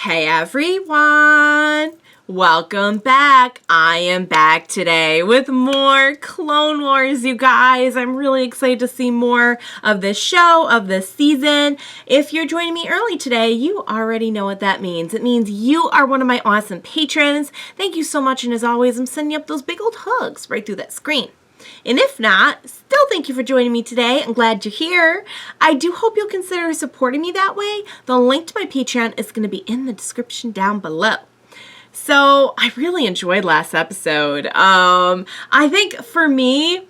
Hey everyone! Welcome back. I am back today with more Clone Wars, you guys. I'm really excited to see more of this show, of this season. If you're joining me early today, you already know what that means. It means you are one of my awesome patrons. Thank you so much, and as always, I'm sending you up those big old hugs right through that screen. And if not, still thank you for joining me today. I'm glad you're here. I do hope you'll consider supporting me that way. The link to my Patreon is going to be in the description down below. So I really enjoyed last episode. I think for me,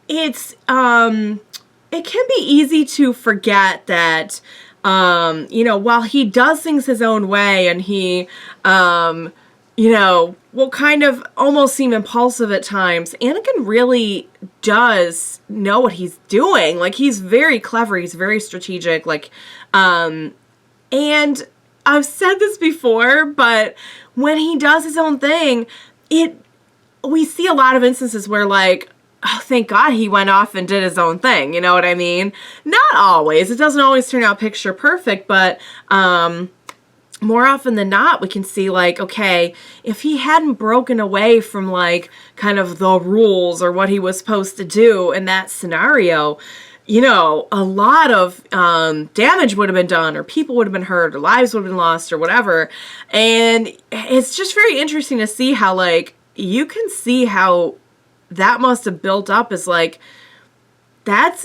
it can be easy to forget that, while he does things his own way and he, will kind of almost seem impulsive at times, Anakin really does know what he's doing. Like, he's very clever. He's very strategic. And I've said this before, but when he does his own thing, we see a lot of instances where, like, oh, thank God he went off and did his own thing. You know what I mean? Not always. It doesn't always turn out picture perfect, but more often than not, we can see, like, okay, if he hadn't broken away from, like, kind of the rules or what he was supposed to do in that scenario, a lot of damage would have been done, or people would have been hurt, or lives would have been lost, or whatever. And it's just very interesting to see how, like, you can see how that must have built up as, like, that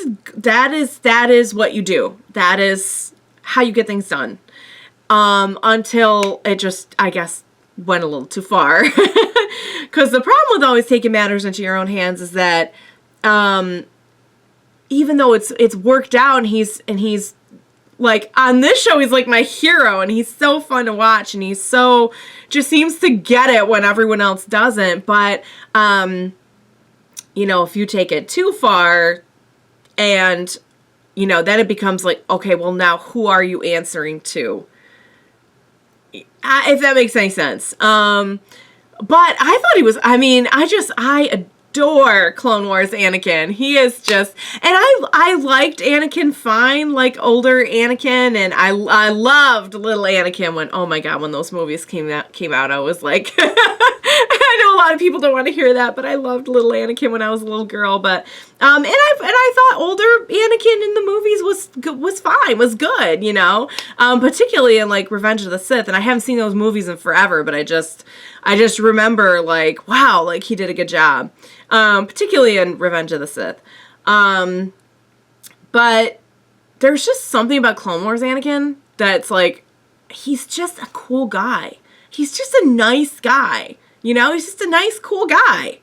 is what you do. That is how you get things done. Until it just, I guess, went a little too far. Because the problem with always taking matters into your own hands is that, even though it's worked out and he's like, on this show, he's like my hero and he's so fun to watch and he's so, just seems to get it when everyone else doesn't. But, if you take it too far and, then it becomes like, okay, well now who are you answering to? If that makes any sense. But I thought he was, I adore Clone Wars Anakin. He is just, and I liked Anakin fine, like older Anakin, and I loved little Anakin when, oh my God, when those movies came out, I was like, I know a lot of people don't want to hear that, but I loved little Anakin when I was a little girl. But and I thought older Anakin in the movies was fine, was good, particularly in like Revenge of the Sith. And I haven't seen those movies in forever, but I just remember, like, wow, like he did a good job, particularly in Revenge of the Sith. But there's just something about Clone Wars Anakin that's like, he's just a cool guy. He's just a nice guy. He's just a nice, cool guy.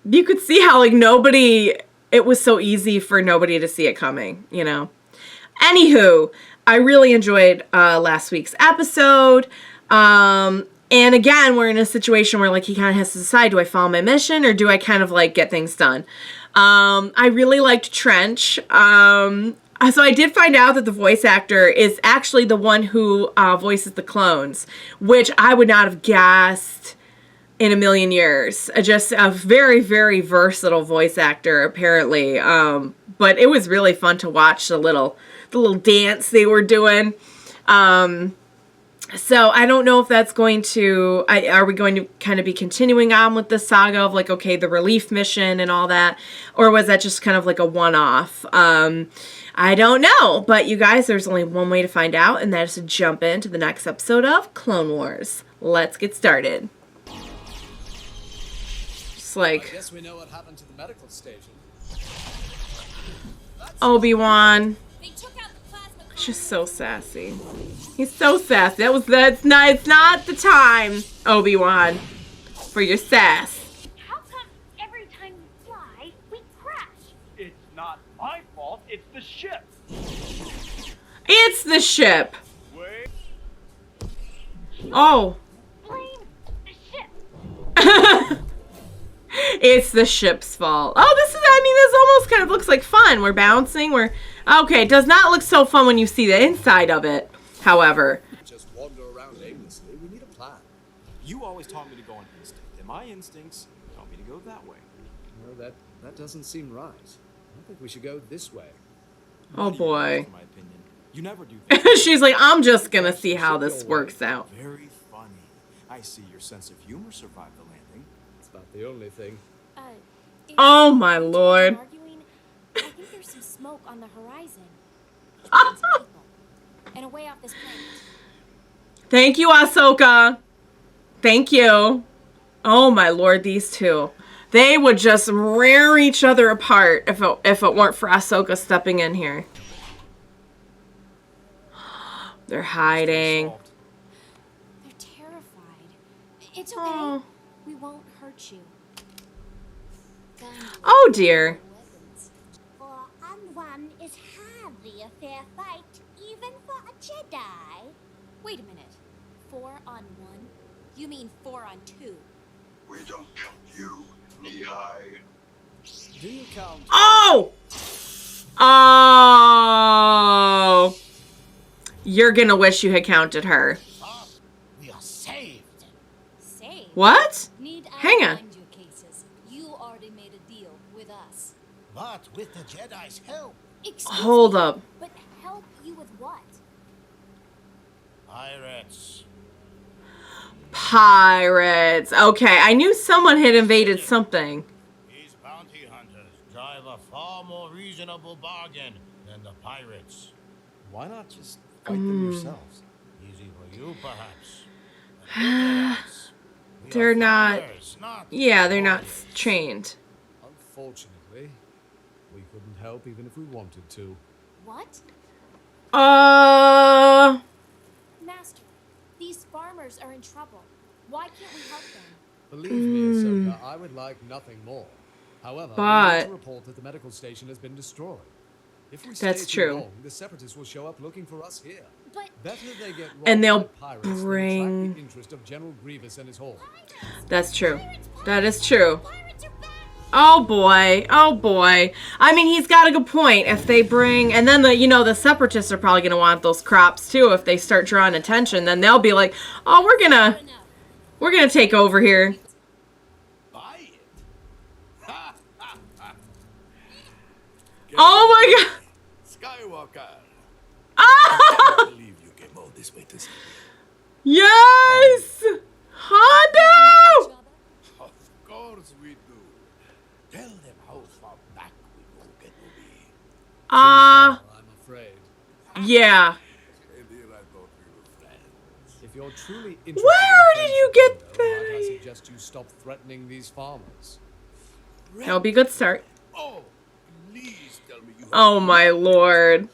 You could see how, like, it was so easy for nobody to see it coming, Anywho, I really enjoyed last week's episode. And again, we're in a situation where, like, he kind of has to decide, do I follow my mission or do I kind of, like, get things done? I really liked Trench. So I did find out that the voice actor is actually the one who voices the clones, which I would not have guessed in a million years. Just a very, very versatile voice actor, apparently. But it was really fun to watch the little dance they were doing. So I don't know if that's going to, are we going to kind of be continuing on with the saga of, like, okay, the relief mission and all that, or was that just kind of like a one-off? I don't know, but you guys, there's only one way to find out, and that is to jump into the next episode of Clone Wars. Let's get started. Just like, I guess we know what happened to the medical station. Obi-Wan. He's just so sassy. He's so sassy. It's not the time, Obi-Wan, for your sass. How come every time we fly, we crash? It's not my fault, it's the ship. It's the ship. Wait. Oh. Blame the ship. It's the ship's fault. Oh, this almost kind of looks like fun. We're bouncing. Okay, it does not look so fun when you see the inside of it, however. Just wander around aimlessly. We need a plan. You always taught me to go on instinct, and my instincts taught me to go that way. No, that doesn't seem right. I think we should go this way. Oh boy. In my opinion, You never do that. She's like, I'm just gonna see how this works out. Very funny. I see your sense of humor survived the landing. It's about the only thing. If Oh my we're lord. arguing, I think there's some smoke on the horizon. Some people. And away off this planet. Thank you, Ahsoka. Thank you. Oh my lord, these two. They would just rear each other apart if it weren't for Ahsoka stepping in here. They're hiding. They're terrified. It's okay. Oh. We won't hurt you. Oh dear. 4-on-1 is hardly a fair fight, even for a Jedi. Wait a minute. 4-on-1? You mean 4-on-2? We don't count you, knee-high. Do you count? Oh! Oh! You're gonna wish you had counted her. We are saved. Say. What? Need I Hang on. remind you, Cases? You already made a deal with us. But with the Jedi's help, Excuse Hold me, up. But help you with what? pirates. Pirates. Okay, I knew someone had invaded something. These bounty hunters drive a far more reasonable bargain than the pirates. Why not just fight them yourselves? Easy for you, perhaps. But look at us. We They're are not- fighters, not Yeah, they're not warriors. trained. Unfortunately, we couldn't help even if we wanted to. What? Master, these farmers are in trouble. Why can't we help them? Believe me, Ahsoka, I would like nothing more. However, we But- need to report that the medical station has been destroyed. If we That's stay true. too long, the separatists will show up looking for us here. But Better they get robbed And they'll by pirates than bring- attract the interest of General Grievous and his horde. That's true. That is true. Pirates are back! Oh boy. Oh boy. I mean, he's got a good point. If they bring, and then the separatists are probably gonna want those crops too. If they start drawing attention, then they'll be like, oh, we're gonna take over here. Buy it. Oh my god. Skywalker. Ah! I believe you came all this way to see me. Yes! Hondo! Of course we do. Tell them how far back we go get to be. I'm afraid. Yeah. And here I thought we were friends. If you're truly interested Where in did you friendship, get Hondo, that might I idea? suggest you stop threatening these farmers. That'll be a good start. Oh, please tell me you have Oh my lord.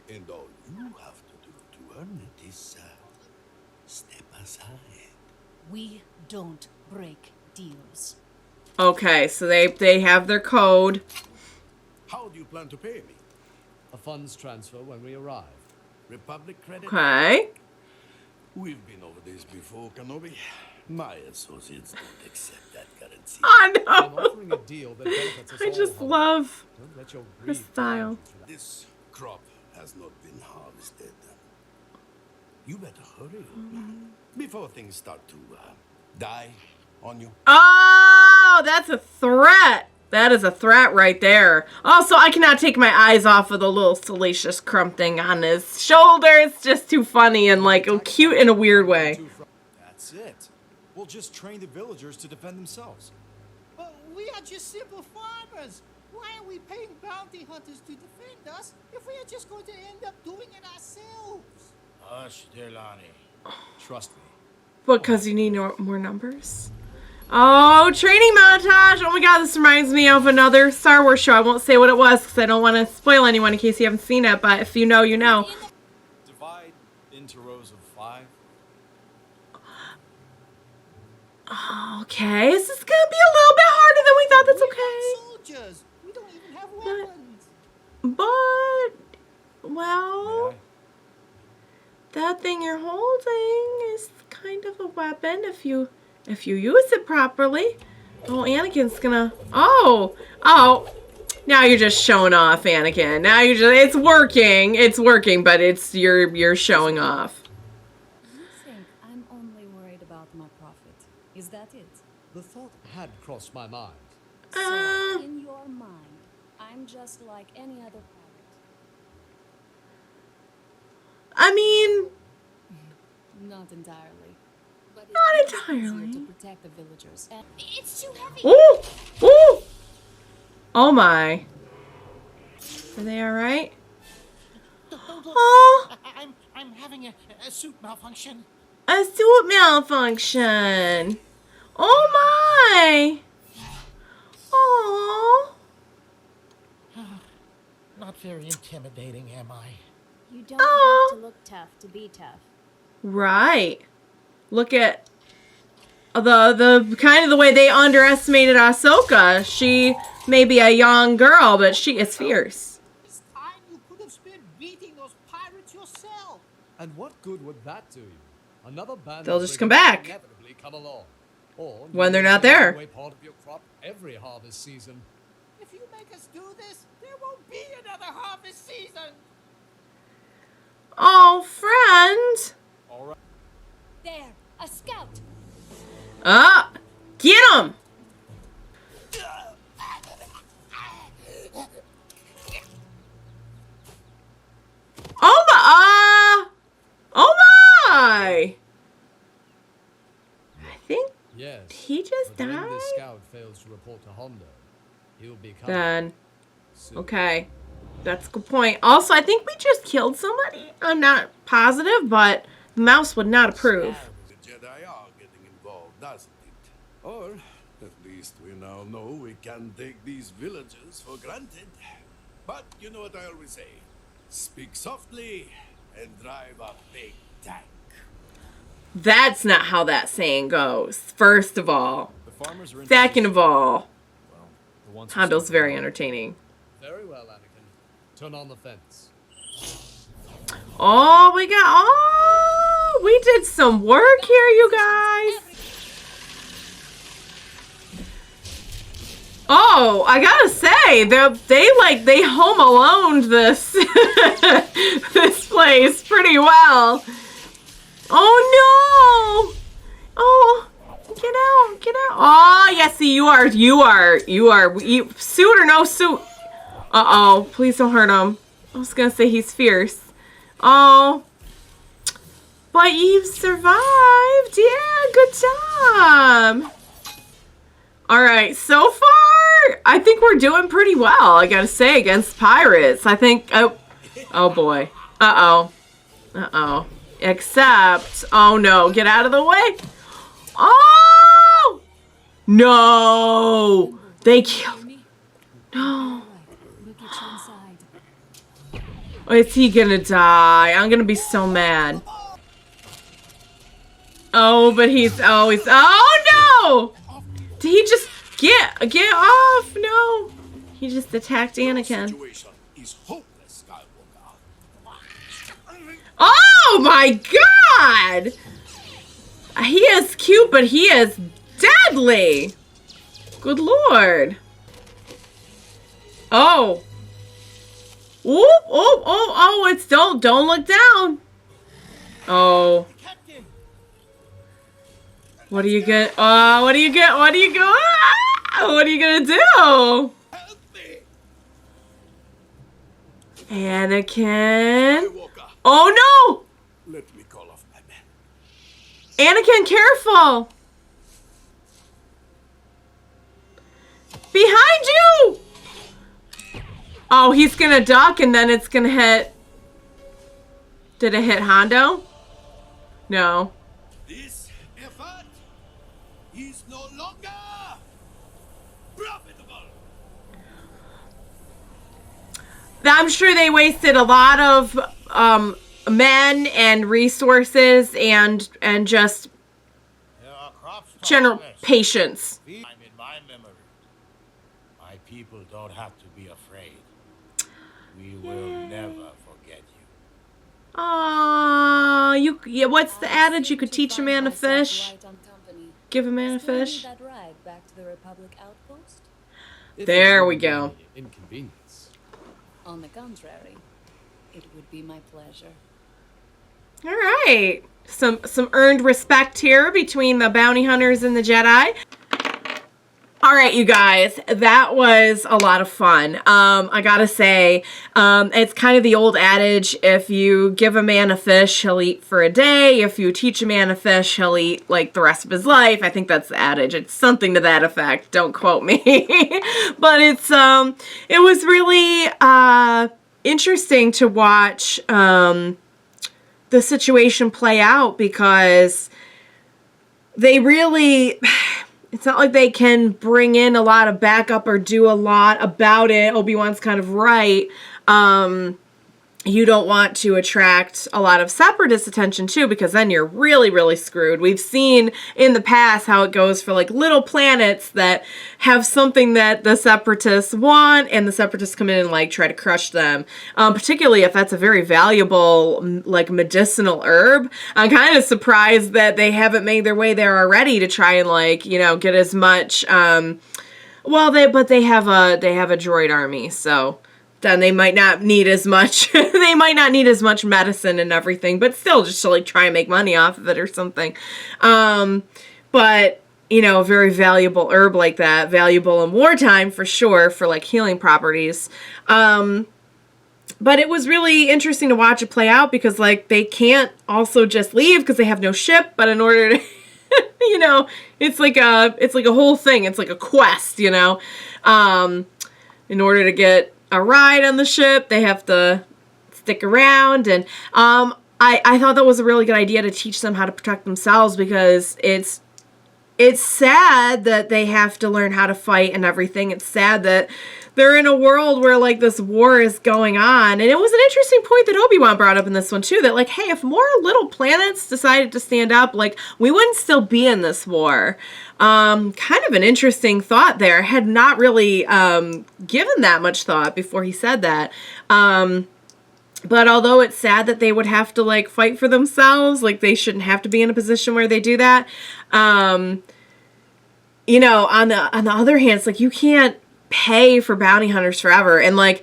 And all you have to do to earn it is step aside. We don't break deals. Okay, so they have their code. How do you plan to pay me? A funds transfer when we arrive. Republic credit? Okay. We've been over this before, Kenobi. My associates don't accept that currency. I I'm know. offering a deal that benefits us I all. just Hondo. love Don't let your her greed style. blind you to that. This crop has not been harvested. You better hurry, old man, before things start to die on you. Oh, that's a threat. That is a threat right there. Also, I cannot take my eyes off of the little salacious crumb thing on his shoulder. It's just too funny and like cute in a weird way. That's it. We'll just train the villagers to defend themselves. But we are just simple farmers. Why are we paying bounty hunters to defend us if we are just going to end up doing it ourselves? Hush, Delani. Trust me. Because you need more numbers. Oh, training montage. Oh my god, this reminds me of another Star Wars show. I won't say what it was because I don't want to spoil anyone in case you haven't seen it. But if you know, you know. Divide into rows of 5. Okay, this is going to be a little bit harder than we thought. That's okay. Soldiers. We don't even have weapons. But, well, May I? that thing you're holding is kind of a weapon if you use it properly. Oh, Anakin's gonna. Oh. Now you're just showing off, Anakin. Now you're just. It's working, but you're showing off. You think I'm only worried about my profit? Is that it? The thought had crossed my mind. So, Uh. in your mind, I'm just like any other pirate. Uh, I mean, Not entirely. But Not it is entirely. easier to protect the villagers. And It's too heavy. ooh, ooh. Oh my. Are they all right? Oh, I'm having a suit malfunction. a suit malfunction. Oh my. Oh. Not very intimidating, am I? You don't Oh. have to look tough to be tough. Right. Look at the kind of the way they underestimated Ahsoka. She may be a young girl, but she is fierce. This time you could have spent beating those pirates yourself. And what good would that do you? Another band They'll of just come brigands back. will inevitably come along. Or When you they're may not take there. away part of your crop every harvest season. If you make us do this, there won't be another harvest season. Oh, friend. There, a scout. Ah, get him. Oh my. Oh my. I think Yes. he just but when died. this scout fails to report to Hondo, he'll be coming Then, soon. okay. That's a good point. Also, I think we just killed somebody. I'm not positive, but the mouse would not approve. The Jedi are getting involved, doesn't it? Or, at least we now know we can take these villagers for granted. But you know what I always say. Speak softly and drive a big tank. That's not how that saying goes. First of all. The farmers are in Second of all. Well, the ones who Hondo's started very it. entertaining. Very well, Anakin. Turn on the fence. Oh, we did some work here, you guys. Oh, I gotta say, they Home Aloned this this place pretty well. Oh no! Oh, get out! Oh, yes, see, you are. Suit or no suit? Uh-oh, please don't hurt him. I was gonna say he's fierce. Oh, but you've survived. Yeah, good job. All right, so far, I think we're doing pretty well, I gotta say, against pirates. I think, oh boy. Uh-oh. Except, oh no, get out of the way. Oh! No! They killed, no. look at you inside. Is he gonna die? I'm gonna be so mad. Oh, but oh no! Did he just get off? No. He just attacked Anakin. Situation is hopeless, Skywalker. Oh my god! He is cute, but he is deadly. Good lord. Oh. Oh, it's don't look down. Oh. Captain, What do you get? What do you get? What do you go? What are you gonna do? Help me! Anakin. Skywalker, Oh no! let me call off my men. Anakin, careful! Behind you! Oh, he's gonna duck and then it's gonna hit. Did it hit Hondo? No. This effort is no longer profitable. I'm sure they wasted a lot of men and resources and just there are crops to general harvest. patience. I'm in my memory. My people don't have to be afraid. We will never forget you. Yeah, what's the adage? You could To teach a find man to myself fish, right on company. give a man a Still need fish. that ride back to the Republic outpost? If There it we wouldn't be go. any Inconvenience. On the contrary, it would be my pleasure. All right. Some earned respect here between the bounty hunters and the Jedi. All All right, you guys, that was a lot of fun. I gotta say, it's kind of the old adage, if you give a man a fish, he'll eat for a day. If you teach a man a fish, he'll eat like the rest of his life. I think that's the adage. It's something to that effect. Don't quote me. But it was really interesting to watch the situation play out, because they really... It's not like they can bring in a lot of backup or do a lot about it. Obi-Wan's kind of right. You don't want to attract a lot of separatist attention too, because then you're really, really screwed. We've seen in the past how it goes for like little planets that have something that the separatists want, and the separatists come in and like try to crush them. Particularly if that's a very valuable, like medicinal herb. I'm kind of surprised that they haven't made their way there already to try and like, you know, get as much, they have a droid army, so then they might not need as much, they might not need as much medicine and everything, but still just to like try and make money off of it or something. But, you know, a very valuable herb like that, valuable in wartime for sure, for like healing properties. But it was really interesting to watch it play out, because like they can't also just leave because they have no ship, but in order to, you know, it's like a whole thing. It's like a quest, you know, in order to get a ride on the ship, they have to stick around. And I thought that was a really good idea to teach them how to protect themselves, because it's sad that they have to learn how to fight and everything. It's sad that they're in a world where like this war is going on. And it was an interesting point that Obi-Wan brought up in this one too, that like, hey, if more little planets decided to stand up, like we wouldn't still be in this war. Kind of an interesting thought there. I had not really given that much thought before he said that. But although it's sad that they would have to like fight for themselves, like they shouldn't have to be in a position where they do that. You know, on the other hand, it's like you can't pay for bounty hunters forever. And like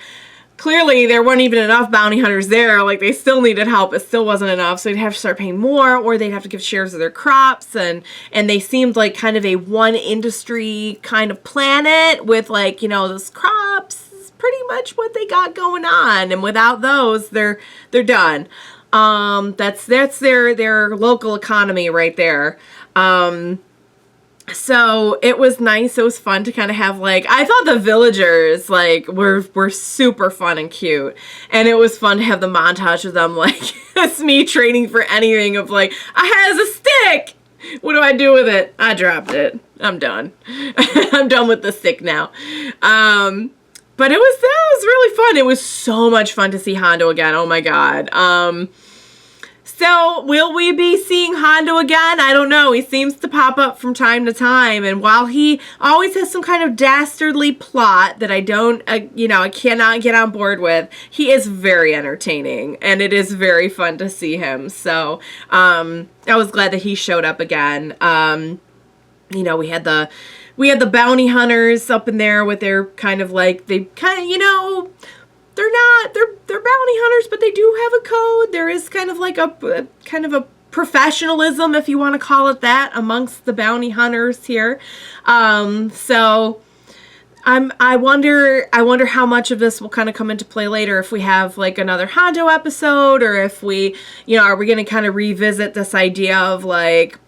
clearly there weren't even enough bounty hunters there. Like they still needed help. It still wasn't enough. So they'd have to start paying more, or they'd have to give shares of their crops. And they seemed like kind of a one industry kind of planet with like, you know, those crops is pretty much what they got going on. And without those, they're done. That's their local economy right there. So it was nice. It was fun to kind of have like, I thought the villagers like were super fun and cute. And it was fun to have the montage of them like, it's me training for anything of like, I has a stick. What do I do with it? I dropped it. I'm done. I'm done with the stick now. But that was really fun. It was so much fun to see Hondo again. Oh my God. So, will we be seeing Hondo again? I don't know. He seems to pop up from time to time. And while he always has some kind of dastardly plot that I don't, I cannot get on board with, he is very entertaining. And it is very fun to see him. So, I was glad that he showed up again. You know, we had the bounty hunters up in there with their kind of like, they kind of, you know, they're bounty hunters, but they do have a code. There is kind of like a professionalism, if you want to call it that, amongst the bounty hunters here. So I wonder how much of this will kind of come into play later, if we have like another Hondo episode, or if we, you know, are we going to kind of revisit this idea of like,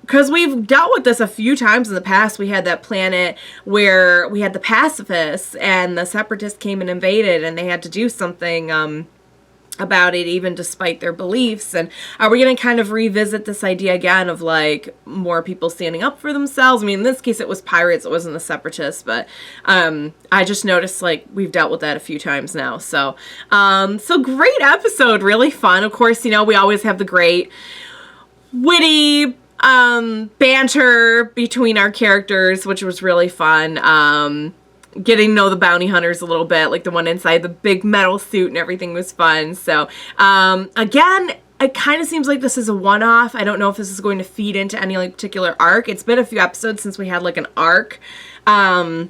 because we've dealt with this a few times in the past. We had that planet where we had the pacifists and the separatists came and invaded, and they had to do something about it, even despite their beliefs. And are we going to kind of revisit this idea again of like more people standing up for themselves? I mean, in this case, it was pirates. It wasn't the separatists, but I just noticed like we've dealt with that a few times now. So great episode, really fun. Of course, you know, we always have the great witty banter between our characters, which was really fun. Getting to know the bounty hunters a little bit, like the one inside the big metal suit and everything was fun. So, again, it kind of seems like this is a one-off. I don't know if this is going to feed into any like particular arc. It's been a few episodes since we had like an arc. So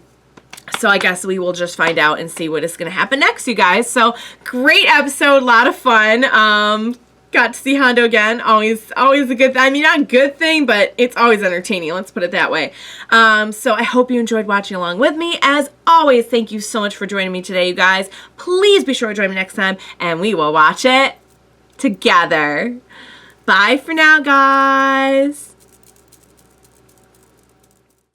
I guess we will just find out and see what is going to happen next, you guys. So great episode, a lot of fun. got to see Hondo again. Always a good thing. I mean, not a good thing, but it's always entertaining. Let's put it that way. So I hope you enjoyed watching along with me. As always, thank you so much for joining me today, you guys. Please be sure to join me next time, and we will watch it together. Bye for now, guys.